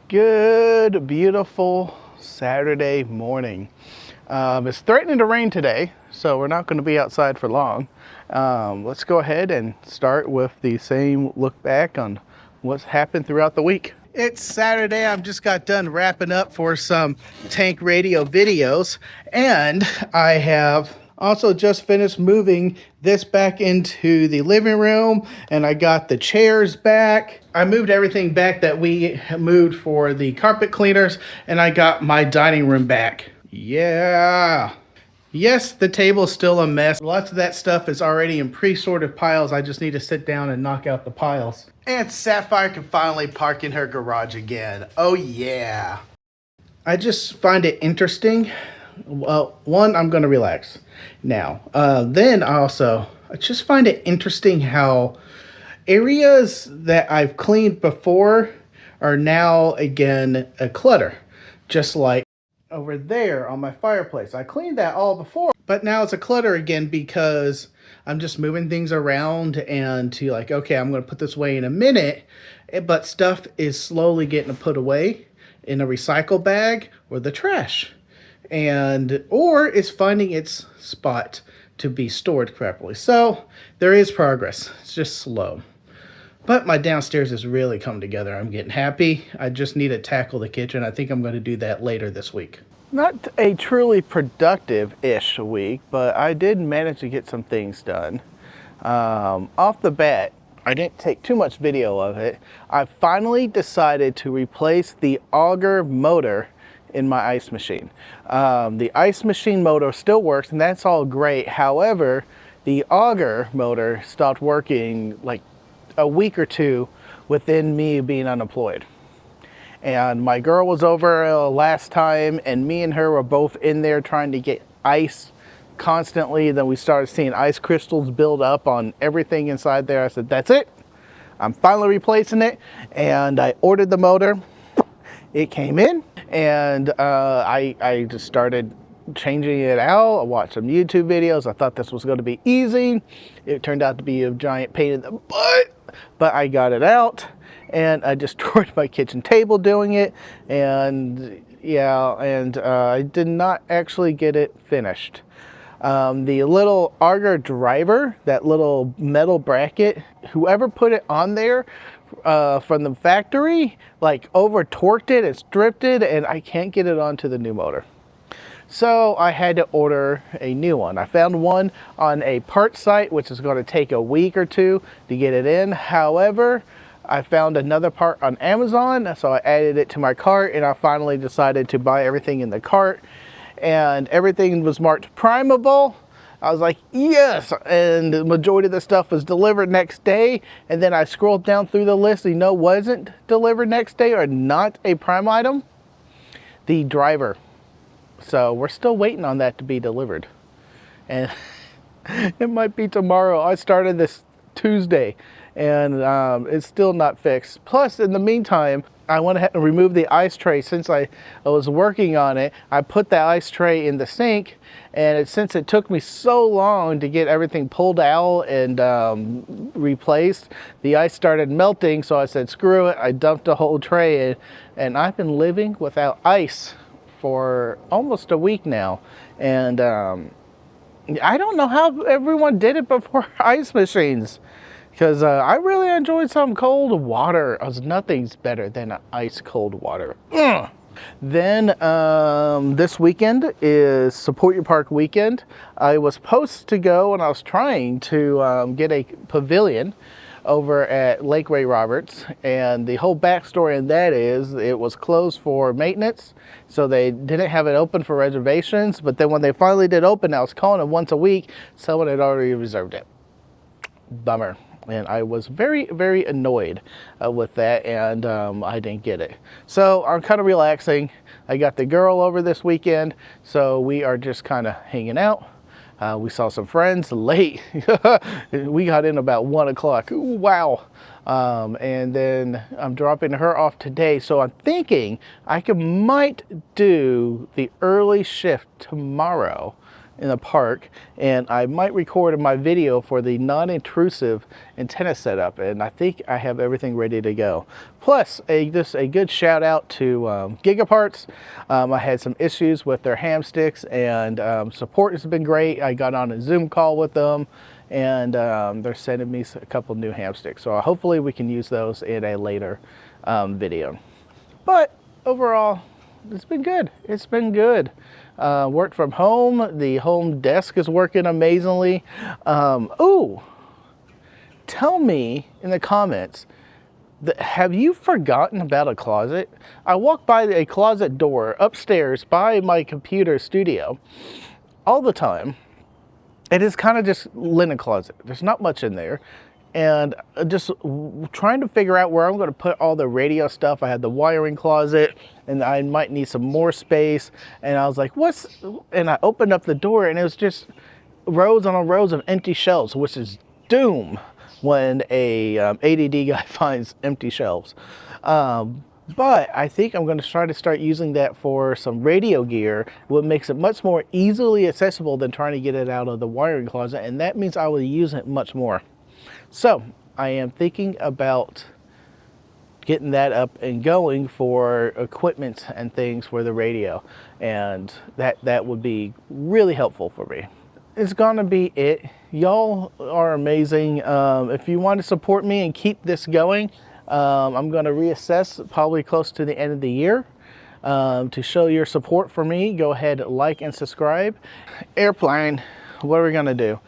Good, beautiful Saturday morning. It's threatening to rain today, so we're not going to be outside for long. Let's go ahead and start with the same look back on what's happened throughout the week. It's Saturday. I've just got done wrapping up for some Tank Radio videos, and I have also just finished moving this back into the living room, and I got the chairs back. I moved everything back that we moved for the carpet cleaners, and I got my dining room back. Yeah. Yes, the table's still a mess. Lots of that stuff is already in pre-sorted piles. I just need to sit down and knock out the piles. And Sapphire can finally park in her garage again. Oh yeah. I just find it interesting. Well, one, I'm going to relax now. Then also, I just find it interesting how areas that I've cleaned before are now again a clutter. Just like over there on my fireplace. I cleaned that all before, but now it's a clutter again because I'm just moving things around and to like, okay, I'm going to put this away in a minute, but stuff is slowly getting put away in a recycle bag or the trash. Or it's finding its spot to be stored properly. So there is progress. It's just slow. But my downstairs is really coming together. I'm getting happy. I just need to tackle the kitchen. I think I'm going to do that later this week. Not a truly productive-ish week, but I did manage to get some things done. Off the bat, I didn't take too much video of it. I finally decided to replace the auger motor in my ice machine. The ice machine motor still works, and that's all great. However, the auger motor stopped working like a week or two within me being unemployed. And my girl was over last time, and me and her were both in there trying to get ice constantly. Then we started seeing ice crystals build up on everything inside there. I said, that's it. I'm finally replacing it. And I ordered the motor. It came in, and I just started changing it out. I watched some YouTube videos. I thought this was going to be easy. It turned out to be a giant pain in the butt, but I got it out, and I destroyed my kitchen table doing it, and yeah, and I did not actually get it finished. The little auger driver, that little metal bracket, whoever put it on there from the factory, like over torqued it and stripped it, and I can't get it onto the new motor. So I had to order a new one. I found one on a parts site, which is going to take a week or two to get it in. However, I found another part on Amazon, so I added it to my cart, and I finally decided to buy everything in the cart, and everything was marked primable. I was like, yes, and the majority of the stuff was delivered next day, and then I scrolled down through the list, and wasn't delivered next day or not a prime item? The driver. So we're still waiting on that to be delivered, and it might be tomorrow. I started this Tuesday, and it's still not fixed. Plus, in the meantime, I went ahead and removed the ice tray. Since I was working on it, I put the ice tray in the sink, and since it took me so long to get everything pulled out and replaced, the ice started melting, so I said, screw it. I dumped the whole tray in, and I've been living without ice for almost a week now, and I don't know how everyone did it before ice machines, because I really enjoyed some cold water. Nothing's better than ice cold water. Ugh. Then this weekend is Support Your Park weekend. I was supposed to go, and I was trying to get a pavilion over at Lake Ray Roberts, and the whole backstory in that is it was closed for maintenance, so they didn't have it open for reservations. But then when they finally did open, I was calling it once a week, someone had already reserved it. Bummer. And I was very, very annoyed with that, and I didn't get it. So I'm kind of relaxing. I got the girl over this weekend, so we are just kind of hanging out. We saw some friends late. We got in about 1 o'clock. Wow. And then I'm dropping her off today. So I'm thinking might do the early shift tomorrow in the park, and I might record my video for the non-intrusive antenna setup, and I think I have everything ready to go. Plus, just a good shout out to Gigaparts. I had some issues with their ham sticks, and support has been great. I got on a Zoom call with them, and they're sending me a couple new ham sticks. So hopefully we can use those in a later video. But overall, it's been good. It's been good. Worked from home. The home desk is working amazingly. Ooh, tell me in the comments, have you forgotten about a closet? I walk by a closet door upstairs by my computer studio all the time. It is kind of just linen closet. There's not much in there. And just trying to figure out where I'm going to put all the radio stuff. I had the wiring closet, and I might need some more space. And I was like, and I opened up the door, and it was just rows on rows of empty shelves, which is doom when a ADD guy finds empty shelves. But I think I'm going to try to start using that for some radio gear, what makes it much more easily accessible than trying to get it out of the wiring closet, and that means I will use it much more. So I am thinking about getting that up and going for equipment and things for the radio, and that would be really helpful for me. It's gonna be it. Y'all are amazing. If you want to support me and keep this going, I'm going to reassess probably close to the end of the year. To show your support for me, go ahead, like and subscribe. Airplane, what are we going to do?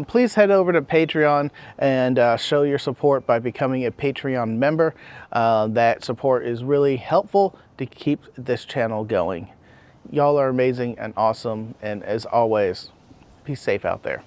Please head over to Patreon and show your support by becoming a Patreon member. That support is really helpful to keep this channel going. Y'all are amazing and awesome, and as always, be safe out there.